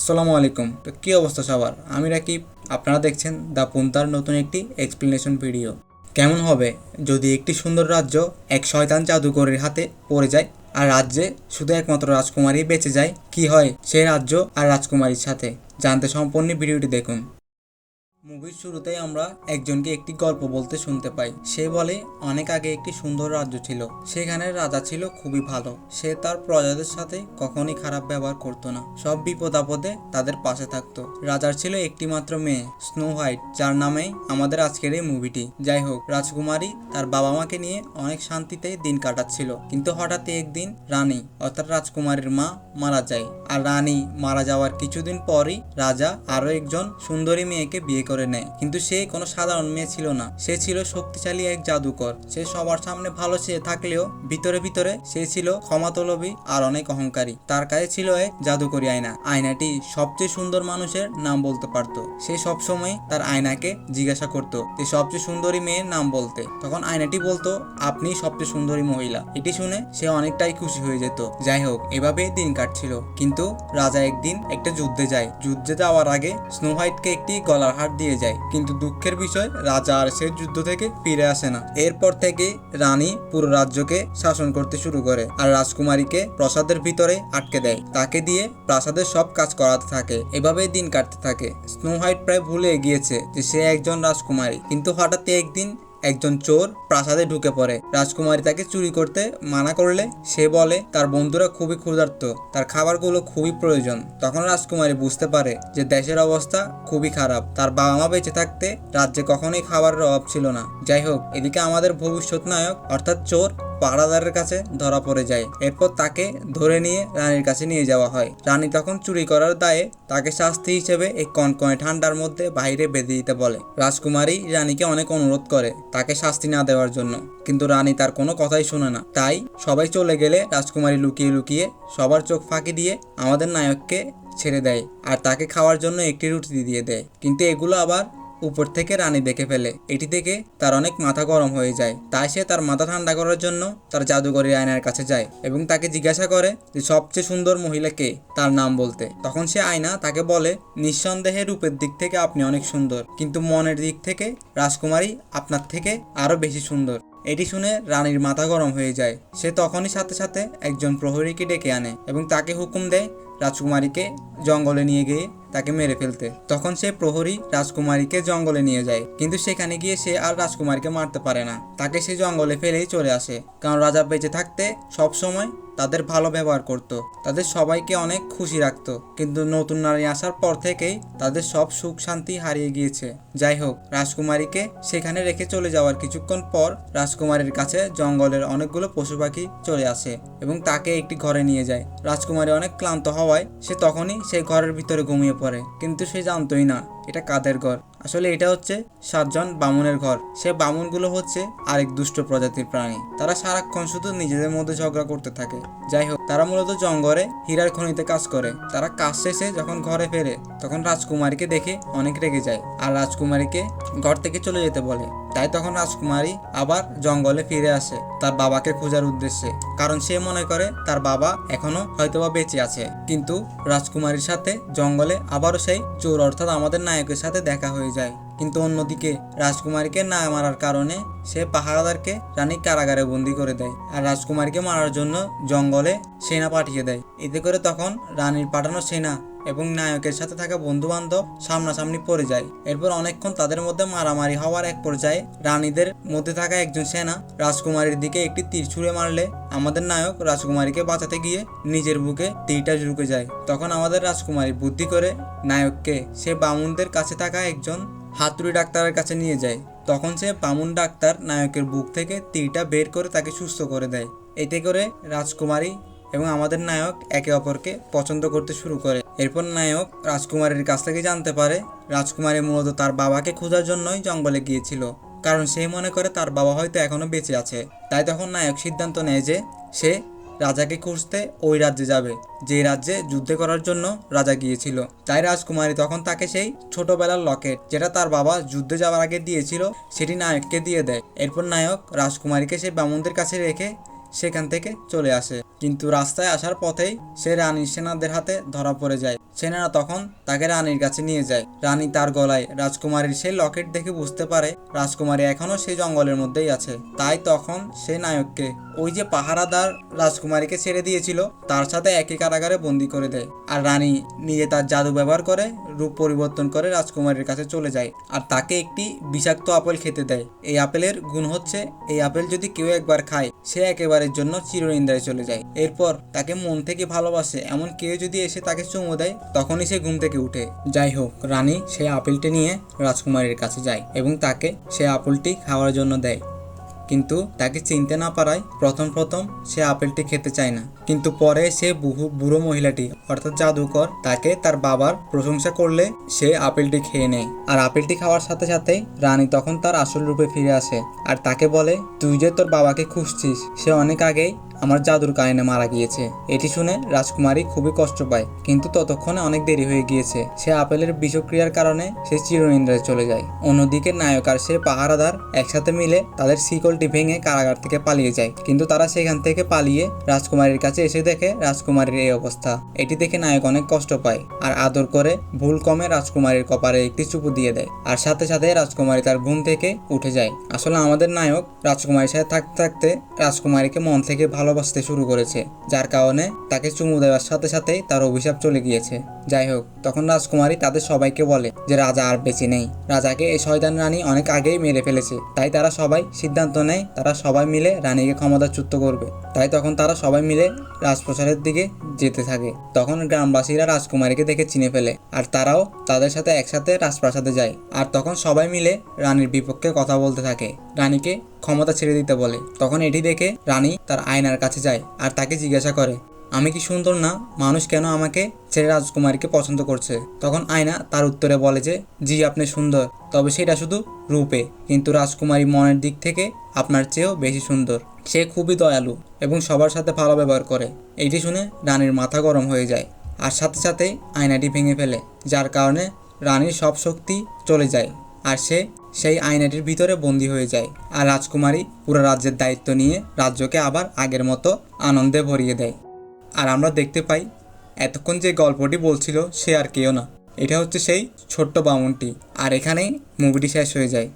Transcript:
আসসালামু আলাইকুম। তো কী অবস্থা সবার? আমি রাকিব। আপনারা দেখছেন দ্য পুন্তার নতুন একটি এক্সপ্লেনেশন ভিডিও। কেমন হবে যদি একটি সুন্দর রাজ্য এক শয়তান জাদুকরের হাতে পড়ে যায় আর রাজ্যে শুধু একমাত্র রাজকুমারী বেঁচে যায়? কি হয় সেই রাজ্য আর রাজকুমারীর সাথে? জানতে সম্পূর্ণ ভিডিওটি দেখুন। মুভির শুরুতেই আমরা একজনকে একটি গল্প বলতে শুনতে পাই। সে বলে অনেক আগে একটি সুন্দর রাজ্য ছিল, সেখানে রাজা ছিল খুবই ভালো। সে তার প্রজাদের সাথে কখনই খারাপ ব্যবহার করতো না, সব বিপদ আপদে তাদের পাশে থাকতো। রাজার ছিল একটি মাত্র মেয়ে, স্নো হোয়াইট, যার নামেই আমাদের আজকের এই মুভিটি। যাই হোক, রাজকুমারী তার বাবা মাকে নিয়ে অনেক শান্তিতে দিন কাটাচ্ছিল, কিন্তু হঠাৎ একদিন রানী অর্থাৎ রাজকুমারীর মা মারা যায়। আর রানী মারা যাওয়ার কিছুদিন পরই রাজা আরো একজন সুন্দরী মেয়েকে বিয়ে করে নেয়। কিন্তু সে কোনো সাধারণ মেয়ে ছিল না, সে ছিল শক্তিশালী এক জাদুকর। সে সবার সামনে ভালো চেয়ে থাকলেও ভিতরে ভিতরে সে ছিল ক্ষমাতলবী আর অনেক অহংকারী। তার কাছে ছিল এক জাদুকরী আয়না। আয়নাটি সবচেয়ে সুন্দর মানুষের নাম বলতে পারত। সে সবসময় তার আয়নাকে জিজ্ঞাসা করত যে সবচেয়ে সুন্দরী মেয়ের নাম বলতে। তখন আয়নাটি বলতো, আপনি সবচেয়ে সুন্দরী মহিলা। এটি শুনে সে অনেকটাই খুশি হয়ে যেত। যাই হোক, এভাবে দিন কাটছিল। কিন্তু রাজা একদিন একটা যুদ্ধে যায়। যুদ্ধে যাওয়ার আগে স্নো হোয়াইটকে একটি গলার হার দিয়ে যায়। কিন্তু দুঃখের বিষয়, রাজা আর সে যুদ্ধ থেকে ফিরে আসে না। এরপর থেকে রানী পুরো রাজ্যকে শাসন করতে শুরু করে আর রাজকুমারীকে প্রাসাদের ভিতরে আটকে দেয়। তাকে দিয়ে প্রাসাদের সব কাজ করাতে থাকে। এভাবেই দিন কাটতে থাকে। স্নো হোয়াইট প্রায় ভুলে গিয়েছে যে সে একজন রাজকুমারী। কিন্তু হঠাৎ একদিন একজন চোর প্রাসাদে ঢুকে পড়ে। রাজকুমারী তাকে চুরি করতে মানা করলে সে বলে তার বন্ধুরা খুবই ক্ষুধার্ত, তার খাবারগুলো খুবই প্রয়োজন। তখন রাজকুমারী বুঝতে পারে যে দেশের অবস্থা খুবই খারাপ। তার বাবা মা বেঁচে থাকতে রাজ্যে কখনোই খাবারের অভাব ছিল না। যাই হোক, এদিকে আমাদের ভবিষ্যৎ নায়ক অর্থাৎ চোর পাহারাদারের কাছে ধরা পড়ে যায়। এরপর তাকে ধরে নিয়ে রানীর কাছে নিয়ে যাওয়া হয়। রানী তখন চুরি করার দায়ে তাকে শাস্তি হিসেবে এই কনকনে ঠান্ডার মধ্যে বাইরে বেঁধে দিতে বলে। রাজকুমারী রানীকে অনেক অনুরোধ করে তাকে শাস্তি না দেওয়ার জন্য, কিন্তু রানী তার কোনো কথাই শোনে না। তাই সবাই চলে গেলে রাজকুমারী লুকিয়ে লুকিয়ে সবার চোখ ফাঁকি দিয়ে আমাদের নায়ককে ছেড়ে দেয় আর তাকে খাওয়ার জন্য একটি রুটি দিয়ে দেয়। কিন্তু এগুলো আবার উপর থেকে রানী দেখে ফেলে। এটি থেকে তার অনেক মাথা গরম হয়ে যায়। তাই সে তার মাথা ঠান্ডা করার জন্য তার জাদুকরী আয়নার কাছে যায় এবং তাকে জিজ্ঞাসা করে যে সবচেয়ে সুন্দর মহিলা কে, তার নাম বলতে। তখন সে আয়না তাকে বলে, নিঃসন্দেহে রূপের দিক থেকে আপনি অনেক সুন্দর, কিন্তু মনের দিক থেকে রাজকুমারী আপনার থেকে আরো বেশি সুন্দর। এটি শুনে রানীর মাথা গরম হয়ে যায়। সে তখনই সাথে সাথে একজন প্রহরীকে ডেকে আনে এবং তাকে হুকুম দেয় রাজকুমারীকে জঙ্গলে নিয়ে গিয়ে তাকে মেরে ফেলতে। তখন সে প্রহরী রাজকুমারীকে জঙ্গলে নিয়ে যায়, কিন্তু সেখানে গিয়ে সে আর রাজকুমারীকে মারতে পারে না। তাকে সে জঙ্গলে ফেলেই চলে আসে, কারণ রাজা বেঁচে থাকতে সবসময় তাদের ভালো ব্যবহার করত, তাদের সবাইকে অনেক খুশি রাখত। কিন্তু নতুন নারী আসার পর থেকেই তাদের সব সুখ শান্তি হারিয়ে গিয়েছে। যাই হোক, রাজকুমারীকে সেখানে রেখে চলে যাওয়ার কিছুক্ষণ পর রাজকুমারীর কাছে জঙ্গলের অনেকগুলো পশু পাখি চলে আসে এবং তাকে একটি ঘরে নিয়ে যায়। রাজকুমারী অনেক ক্লান্ত হওয়ায় সে তখনই সেই ঘরের ভিতরে ঘুমিয়ে পড়ে। কিন্তু সে জানতোই না এটা কাদের ঘর। আসলে এটা হচ্ছে 7 জন বামুনের ঘর। সে বামুনগুলো হচ্ছে আরেক দুষ্ট প্রজাতির প্রাণী। তারা সারাক্ষণ শুধু নিজেদের মধ্যে ঝগড়া করতে থাকে। যাই হোক, তারা মূলত জঙ্গলে হীরার খনিতে কাজ করে। তারা কাজ শেষে যখন ঘরে ফেরে তখন রাজকুমারীকে দেখে অনেক রেগে যায় আর রাজকুমারীকে ঘর থেকে চলে যেতে বলে। তাই তখন রাজকুমারী আবার জঙ্গলে ফিরে আসে তার বাবাকে খোঁজার উদ্দেশ্যে, কারণ সে মনে করে তার বাবা এখনো হয়তোবা বেঁচে আছে। কিন্তু রাজকুমারীর সাথে জঙ্গলে আবারও সেই চোর অর্থাৎ আমাদের নায়কের সাথে দেখা হয়ে যায়। কিন্তু অন্যদিকে রাজকুমারীকে না মারার কারণে সে পাহারাদারকে রানী কারাগারে বন্দি করে দেয় আর রাজকুমারীকে মারার জন্য জঙ্গলে সেনা পাঠিয়ে দেয়। এতে করে তখন রানীর পাঠানো সেনা এবং নায়কের সাথে থাকা বন্ধু বান্ধব সামনাসামনি পড়ে যায়। এরপর অনেকক্ষণ তাদের মধ্যে মারামারি হওয়ার এক পর্যায়ে রানীদের মধ্যে থাকা একজন সেনা রাজকুমারীর দিকে একটি তীর ছুঁড়ে মারলে আমাদের নায়ক রাজকুমারীকে বাঁচাতে গিয়ে নিজের বুকে তীরটা ঢুকে যায়। তখন আমাদের রাজকুমারী বুদ্ধি করে নায়ককে সে বামুনদের কাছে থাকা একজন হাতুড়ি ডাক্তারের কাছে নিয়ে যায়। তখন সে বামুন ডাক্তার নায়কের বুক থেকে তীরটা বের করে তাকে সুস্থ করে দেয়। এতে করে রাজকুমারী এবং আমাদের নায়ক একে অপরকে পছন্দ করতে শুরু করে। এরপর নায়ক রাজকুমারীর কাছ থেকে জানতে পারে রাজকুমারী মূলত তার বাবাকে খোঁজার জন্যই জঙ্গলে গিয়েছিল, কারণ সে মনে করে তার বাবা হয়তো এখনো বেঁচে আছে। তাই তখন নায়ক সিদ্ধান্ত নেয় যে সে রাজাকে খুঁজতে ওই রাজ্যে যাবে যে রাজ্যে যুদ্ধ করার জন্য রাজা গিয়েছিল। তাই রাজকুমারী তখন তাকে সেই ছোটবেলার লকেট যেটা তার বাবা যুদ্ধে যাওয়ার আগে দিয়েছিল সেটি নায়ককে দিয়ে দেয়। এরপর নায়ক রাজকুমারীকে সেই বামুনদের কাছে রেখে সেখান থেকে চলে আসে। কিন্তু রাস্তায় আসার পথেই সে রানীর সেনাদের হাতে ধরা পড়ে যায়। সেনারা তখন তাকে রানীর কাছে নিয়ে যায়। রানী তার গলায় রাজকুমারীর সেই লকেট দেখে বুঝতে পারে রাজকুমারী এখনো সেই জঙ্গলের মধ্যেই আছে। তাই তখন সে নায়ককে ওই যে পাহারাদার রাজকুমারীকে ছেড়ে দিয়েছিল তার সাথে একই কারাগারে বন্দি করে দেয়। আর রানী নিজে তার জাদু ব্যবহার করে রূপ পরিবর্তন করে রাজকুমারীর কাছে চলে যায় আর তাকে একটি বিষাক্ত আপেল খেতে দেয়। এই আপেলের গুণ হচ্ছে এই আপেল যদি কেউ একবার খায় সে একেবারের জন্য চিরনিদ্রায় চলে যায়। এরপর তাকে মন থেকে ভালোবাসে এমন কেউ যদি এসে তাকে চুমু দেয় তখনই সে ঘুম থেকে উঠে। যাই হোক, রানী সেই আপেলটি নিয়ে রাজকুমারীর কাছে যায় এবং তাকে সেই আপেলটি খাওয়ার জন্য দেয়। কিন্তু তাকে চিনতে না পারায় প্রথম সে আপেলটি খেতে চায় না। কিন্তু পরে সে বুড়ো মহিলাটি অর্থাৎ জাদুকর তাকে তার বাবার প্রশংসা করলে সে আপেলটি খেয়ে নেয়। আর আপেলটি খাওয়ার সাথে সাথে রানী তখন তার আসল রূপে ফিরে আসে আর তাকে বলে, তুই যে তোর বাবাকে খুঁজছিস সে অনেক আগেই আমার জাদুর কারণে মারা গিয়েছে। এটি শুনে রাজকুমারী খুবই কষ্ট পায়, কিন্তু ততক্ষণে অনেক দেরি হয়ে গিয়েছে। সে আপেলের বিষক্রিয়ার কারণে সে চিরনিদ্রায় চলে যায়। অন্যদিকে নায়ক আর সে পাহারাদার একসাথে মিলে তাদের শিকলটি ভেঙে কারাগার থেকে পালিয়ে যায়। কিন্তু তারা সেখান থেকে পালিয়ে রাজকুমারীর কাছে এসে দেখে রাজকুমারীর এই অবস্থা। এটি দেখে নায়ক অনেক কষ্ট পায় আর আদর করে ভুল কমে রাজকুমারীর কপালে একটি চুপু দিয়ে দেয়। আর সাথে সাথে রাজকুমারী তার ঘুম থেকে উঠে যায়। আসলে আমাদের নায়ক রাজকুমারীর সাথে থাকতে থাকতে রাজকুমারীকে মন থেকে ভালোবাসতে শুরু করেছে, যার কারণে তাকে চুমু দেওয়ার সাথে সাথেই তার অভিশাপ চলে গিয়েছে। যাই হোক, তখন রাজকুমারী তাদের সবাইকে বলে যে রাজা আর বেঁচে নেই, রাজাকে এই শয়তান রানী অনেক আগেই মেরে ফেলেছে। তাই তারা সবাই সিদ্ধান্ত নেয় তারা সবাই মিলে রানীকে ক্ষমতাচ্যুত করবে। তাই তখন তারা সবাই মিলে রাজপ্রাসাদের দিকে যেতে থাকে। তখন গ্রামবাসীরা রাজকুমারীকে দেখে চিনে ফেলে আর তারাও তাদের সাথে একসাথে রাজপ্রাসাদে যায়। আর তখন সবাই মিলে রানীর বিপক্ষে কথা বলতে থাকে, রানীকে ক্ষমতা ছেড়ে দিতে বলে। তখন এটি দেখে রানী তার আয়নার কাছে যায় আর তাকে জিজ্ঞাসা করে, আমি কি সুন্দর না? মানুষ কেন আমাকে ছেড়ে রাজকুমারীকে পছন্দ করছে? তখন আয়না তার উত্তরে বলে যে, জি আপনি সুন্দর, তবে সেটা শুধু রূপে, কিন্তু রাজকুমারী মনের দিক থেকে আপনার চেয়েও বেশি সুন্দর। সে খুবই দয়ালু এবং সবার সাথে ভালো ব্যবহার করে। এইটি শুনে রানীর মাথা গরম হয়ে যায় আর সাথে সাথেই আয়নাটি ভেঙে ফেলে, যার কারণে রানীর সব শক্তি চলে যায় আর সে সেই আয়নাটির ভিতরে বন্দী হয়ে যায়। আর রাজকুমারী পুরো রাজ্যের দায়িত্ব নিয়ে রাজ্যকে আবার আগের মতো আনন্দে ভরিয়ে দেয়। আর আমরা দেখতে পাই এতক্ষণ যে গল্পটি বলছিল সে আর কেউ না, এটা হচ্ছে সেই ছোট্ট বামুনটি। আর এখানেই মুভিটি শেষ হয়ে যায়।